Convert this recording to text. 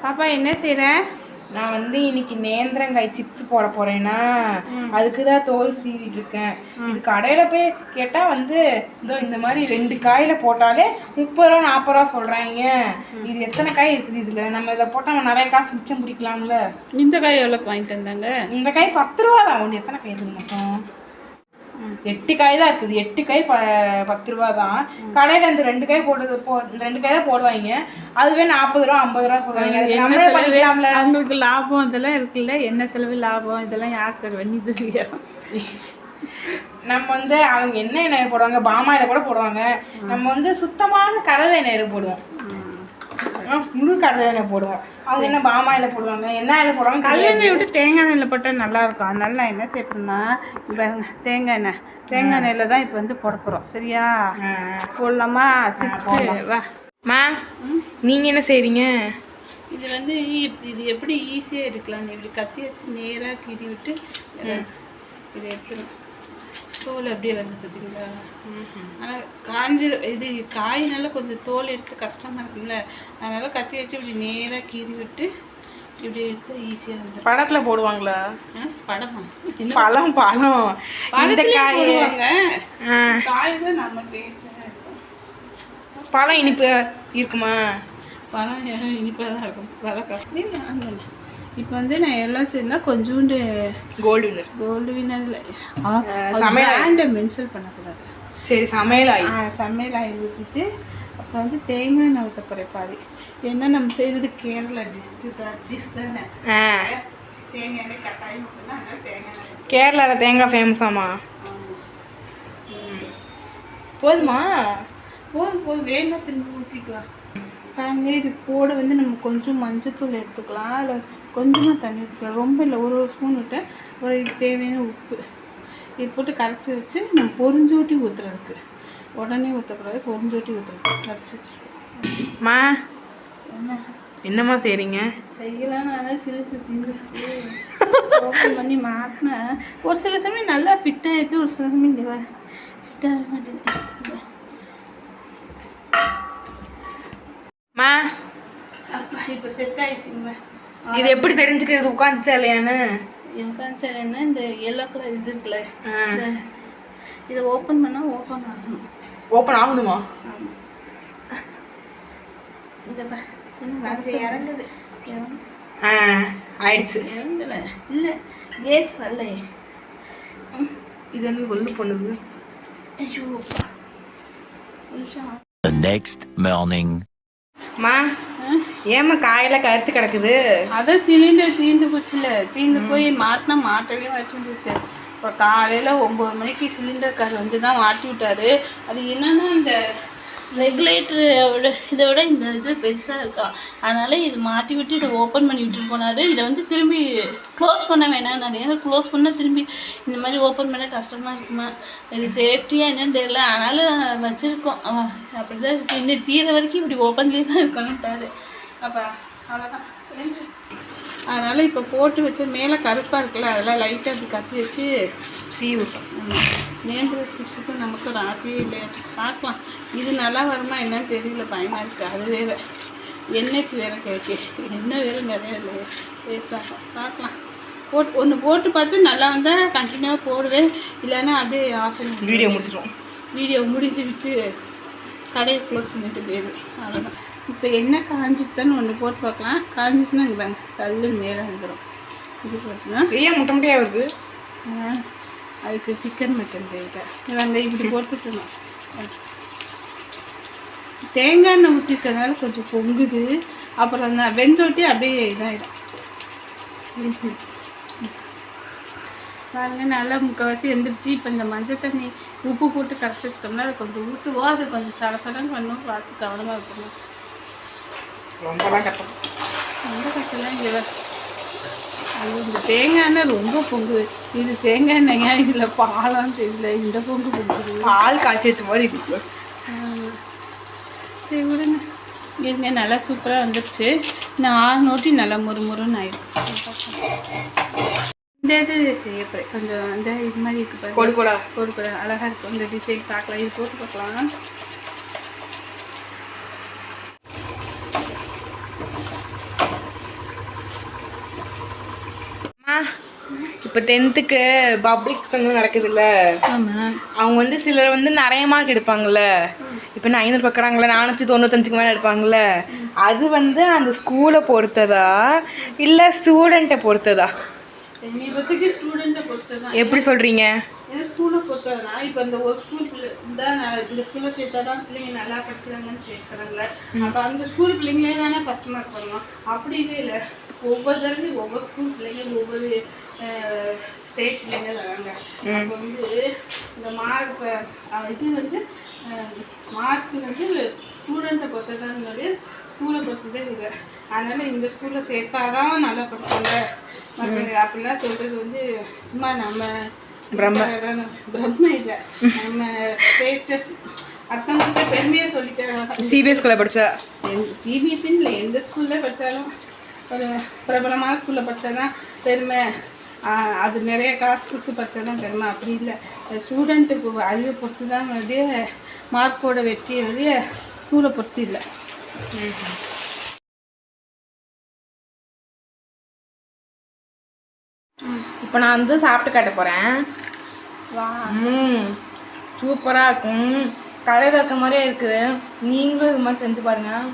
பாப்பா என்ன செய்கிற? நான் வந்து இன்னைக்கு நேந்திரங்காய் சிப்ஸ் போட போறேன்னா அதுக்கு தான் தோல் சீவிட்டு இருக்கேன். இது கடையில் போய் கேட்டால் வந்து இந்த மாதிரி 2 காயில் போட்டாலே 30 ரூபா 40 ரூபா சொல்கிறாங்க. இது எத்தனை காய் இருக்குது இதில்? நம்ம இதில் போட்டால் நம்ம நிறைய காசு மிச்சம் பிடிக்கலாம்ல. இந்த காய் எவ்வளோக்கு வாங்கிட்டு வந்தாங்க? இந்த காய் 10 ரூபா தான். ஒன்று எத்தனை காய் இருக்குது மொத்தம்? 8 காய் தான் இருக்குது. 8 காய் 10 ரூபா தான். கடையில் அந்த 2 காய் போட்டது 2 காய் தான் போடுவாங்க. அதுவே 40 ரூபா 50 ரூபா சொல்லுவாங்க. நம்மளே பண்ணிக்கலாம்ல. அவங்களுக்கு லாபம் இதெல்லாம் இருக்குல்ல. என்ன செலவு லாபம் இதெல்லாம் யார் தருவேன்? நீ தெரியும். நம்ம வந்து அவங்க என்ன எண்ணெய் போடுவாங்க, பாமாயில கூட போடுவாங்க. நம்ம வந்து சுத்தமான கடலை எண்ணெய் போடுவோம். முழு கடலை எண்ணெய் போடுவோம். அவங்க என்ன பாமாயில போடுவாங்க, என்ன எண்ணெய் போடுவாங்க. கடலெண்ணெய் விட்டு தேங்காய் எண்ணெயில் போட்டால் நல்லாயிருக்கும். அதனால நான் என்ன செய்யணும்னா இப்போ தேங்காய் எண்ணெயில் தான் இப்போ வந்து போட போகிறோம். சரியா? போடலாமா? வா நீங்கள் என்ன செய்கிறீங்க? இது வந்து இது எப்படி ஈஸியாக எடுக்கலாம். இப்படி கத்தி வச்சு நேராக கீறி விட்டு இப்படி எடுத்துடும். தோல் அப்படியே வருது பார்த்தீங்களா? ஆனால் காஞ்ச இது காயினால கொஞ்சம் தோல் எடுக்க கஷ்டமாக இருக்குல்ல. அதனால் கத்தி வச்சு இப்படி நேராக கீறி விட்டு இப்படி எடுத்து ஈஸியாக இருந்துடும். படத்தில் போடுவாங்களா? படமா? பழம் இந்த காய் போடுவாங்க. காய் தான் நம்ம டேஸ்ட்டாக இருக்கும். பழம் இனிப்பு இருக்குமா? பழம் இனிப்பாக தான் இருக்கும். பழம் இப்போ வந்து நான் எல்லாம் செய்யணும்னா கொஞ்சோண்டு கோல்டு வினர் சமையல் மென்ஷன் பண்ணக்கூடாது. சரி, சமையல் ஆயில் ஊற்றிட்டு அப்புறம் வந்து தேங்காய் எண்ணெய் ஊற்ற போகிறேன் பாதி. ஏன்னா நம்ம செய்கிறது கேரளா டிஷ் தானே. தேங்காய் எண்ணெய் கட்டாயம் ஊற்றினா தேங்காய் எண்ணெய். கேரளாவில் தேங்காய் ஃபேமஸாமா? போதுமா? போதும் வேணா திரும்பி ஊற்றிக்கலாம். நாங்கள் இது போட வந்து நம்ம கொஞ்சம் மஞ்சத்தூள் எடுத்துக்கலாம். அதில் கொஞ்சமாக தண்ணி ஊற்றிக்கலாம். ரொம்ப இல்லை, ஒரு ஸ்பூன் விட்டு ஒரு தேவையான உப்பு இது போட்டு கரைச்சி வச்சு நம்ம பொரிஞ்சோட்டி ஊற்றுறதுக்கு. உடனே ஊற்றக்கூடாது, பொரிஞ்சோட்டி ஊற்றுறதுக்கு கரைச்சி வச்சுருக்கோம். என்னம்மா செய்கிறீங்க? செய்யலான்னு அதான் சிலிண்டர் தீர்ந்துச்சு. ஓப்பன் பண்ணி மாட்டினேன். ஒரு சில சமயம் நல்லா ஃபிட் ஆகிடுது, ஒரு சில சமயம் ஃபிட் ஆக மாட்டேங்குது. இப்போ செட் ஆயிடுச்சுங்க. இது எப்படி தெரிஞ்சுக்கிறது உட்காந்துச்சா இல்லையான்னு? உட்காந்துச்சா இல்லைன்னா இந்த எல்லோ கலர் இது இருக்குல்ல, இதை ஓப்பன் பண்ணால் ஓப்பன் ஆகணும். ஓப்பன் ஆகணுமா? ஆமாம். இந்த இறங்குது. ஆயிடுச்சு. இறங்கல இல்லை, கேஸ் வரல. இது என்ன கொல்லு பண்ணுது? ஐயோ The next morning. ஏமா காயெல்லாம் கருத்து கிடக்குது? அதான் சிலிண்டர் தீர்ந்து போச்சுல. தீர்ந்து போய் மாட்டினா மாட்டவே மாட்டிருந்துச்சு. இப்போ காலையில் 9 மணிக்கு சிலிண்டர்கார் வந்து தான் மாட்டி விட்டாரு. அது என்னன்னா இந்த ரெகுலேட்டரை இதை விட இந்த இது பெருசாக இருக்கா. அதனால் இது மாட்டி விட்டு இதை ஓப்பன் பண்ணி விட்டுட்டு போனார். இதை வந்து திரும்பி க்ளோஸ் பண்ண வேணாம். நான் ஏன்னா க்ளோஸ் பண்ணால் திரும்பி இந்த மாதிரி ஓப்பன் பண்ண கஷ்டமாக இருக்குமா, இது சேஃப்டியாக என்னன்னு தெரியல. அதனால் வச்சுருக்கோம். அப்படி தான் இருக்குது. இன்னும் தீர வரைக்கும் இப்படி ஓப்பன்லேயே தான் இருக்கணுன்ட்டாரு. அப்போ அவ்வளோதான். அதனால் இப்போ போட்டு வச்சு மேலே கருப்பாக இருக்குல்ல, அதெல்லாம் லைட்டாக இப்படி கத்தி வச்சு விட்டோம். நேந்திர சிப்ஸுக்கு நமக்கு ஒரு ஆசையே இல்லையாச்சு. பார்க்கலாம், இது நல்லா வருமா என்னன்னு தெரியல, பயமாக இருக்குது. அது வேறு எண்ணெய்க்கு வேறு கேட்கு, எண்ணெய் வேறு நிறைய இல்லையே, வேஸ்ட்டாகும். பார்க்கலாம், ஒன்று போட்டு பார்த்து நல்லா வந்தால் கண்டினியூவாக போடுவேன். இல்லைன்னா அப்படியே ஆஃப் பண்ணி வீடியோ முடிச்சிடுவோம். வீடியோ முடிஞ்சு விட்டு கடையை க்ளோஸ் பண்ணிட்டு போயிடுவேன். அவ்வளோதான். இப்போ என்ன காஞ்சிடுச்சான்னு ஒன்று போட்டு பார்க்கலாம். காஞ்சிச்சுன்னா இங்கே பாருங்க, சல்லுன்னு மேலே வந்துடும். இது போட்டுன்னா ஏன் முட்டை முட்டையாக வருது? அதுக்கு சிக்கன் மட்டன் தேவை. நாங்கள் இப்படி போட்டுட்டோம். தேங்காய் எண்ணெய் ஊற்றிக்கிறதுனால கொஞ்சம் பொங்குது. அப்புறம் அந்த வெந்தோட்டி அப்படியே இதாகிடும். பாருங்க, நல்லா முக்கால்வாசி எந்திரிச்சு. இப்போ இந்த மஞ்சள் தண்ணி உப்பு போட்டு கரைச்சி வச்சுக்கோம்னா அது கொஞ்சம் ஊற்றுவோம். அது கொஞ்சம் சடசடன்னு பண்ணணும். பார்த்து கவனமாக இருக்கணும். ரொம்பலாம் கட்டணும். ரொம்ப கட்டலாம் இங்கே. அது இந்த தேங்காய் எண்ணெய் ரொம்ப பொங்குது. இது தேங்காய் எண்ணெய்யா இதில் பாலான்னு தெரியல, இந்த பொங்கு பொங்குது. பால் காய்ச்சி வச்ச மாதிரி இருக்கு. சரி விடுங்க, இருங்க. நல்லா சூப்பராக வந்துடுச்சு. இன்னும் 6 நோட்டி நல்லா முறுமுறுன்னு ஆயிடும். இந்த இது செய்யப்போம் கொஞ்சம் அந்த இது மாதிரி இருக்குது. கோடு கூட அழகாக இருக்கும். இந்த டிசைன் பார்க்கலாம், இது போட்டு பார்க்கலாம். இப்போ 10th பப்ளிக் நடக்குதுல்ல, ஆமாம். அவங்க வந்து சிலர் வந்து நிறைய மார்க் எடுப்பாங்கல்ல. இப்போ 500 பார்க்குறாங்களே, 495க்கு மேலே எடுப்பாங்கல்ல. அது வந்து அந்த ஸ்கூலை பொறுத்ததா இல்லை ஸ்டூடெண்ட்டை பொறுத்ததா? என்னை பற்றிக்கு ஸ்டூடெண்ட்டை பொறுத்து தான். எப்படி சொல்கிறீங்க? ஏன்னா ஸ்கூலை பொறுத்ததுனா இப்போ இந்த ஒரு ஸ்கூல் பிள்ளை இந்த ஸ்கூலில் சேர்த்தா தான் பிள்ளைங்க நல்லா படிக்கிறாங்கன்னு சேர்க்குறாங்களே. அப்போ அந்த ஸ்கூல் பிள்ளைங்களே தானே ஃபஸ்ட் மார்க் பண்ணணும். அப்படியே இல்லை, ஒவ்வொரு தடவையும் ஒவ்வொரு ஸ்கூல் பிள்ளைங்க ஒவ்வொரு ஸ்டேட் பிள்ளைங்க வராங்க. அப்போ வந்து இந்த மார்க் இது வந்து மார்க் வந்து ஸ்டூடெண்ட்டை பொறுத்ததான்னு ஸ்கூலை பொறுத்ததே இல்லை. அதனால் இந்த ஸ்கூலில் சேர்த்தாதான் நல்லா படிப்பாங்க அப்படிலாம் சொல்கிறது வந்து சும்மா நம்ம பிரம்ம இல்லை, நம்ம ஸ்டேட்டஸ் அடுத்தவங்கிட்ட பெருமையாக சொல்லித்தராங்க. சிபிஎஸ் ஸ்கூலில் படித்தா, சிபிஎஸ்சின்னு இல்லை, எந்த ஸ்கூலில் படித்தாலும் ஒரு பிரபலமான ஸ்கூலில் படித்தா தான் பெருமை. அது நிறைய காசு கொடுத்து படித்தா தான் பெருமை. அப்படி இல்லை, ஸ்டூடெண்ட்டுக்கு அறிவை பொறுத்து தான் வந்து மார்க்கோட வெற்றியை வந்து ஸ்கூலை பொறுத்து இல்லை. இப்போ நான் வந்து சாப்பிட்டு காட்ட போகிறேன். வா, சூப்பராக இருக்கும். கடையில் இருக்க மாதிரியே இருக்குது. நீங்களும் இது மாதிரி செஞ்சு பாருங்கள்.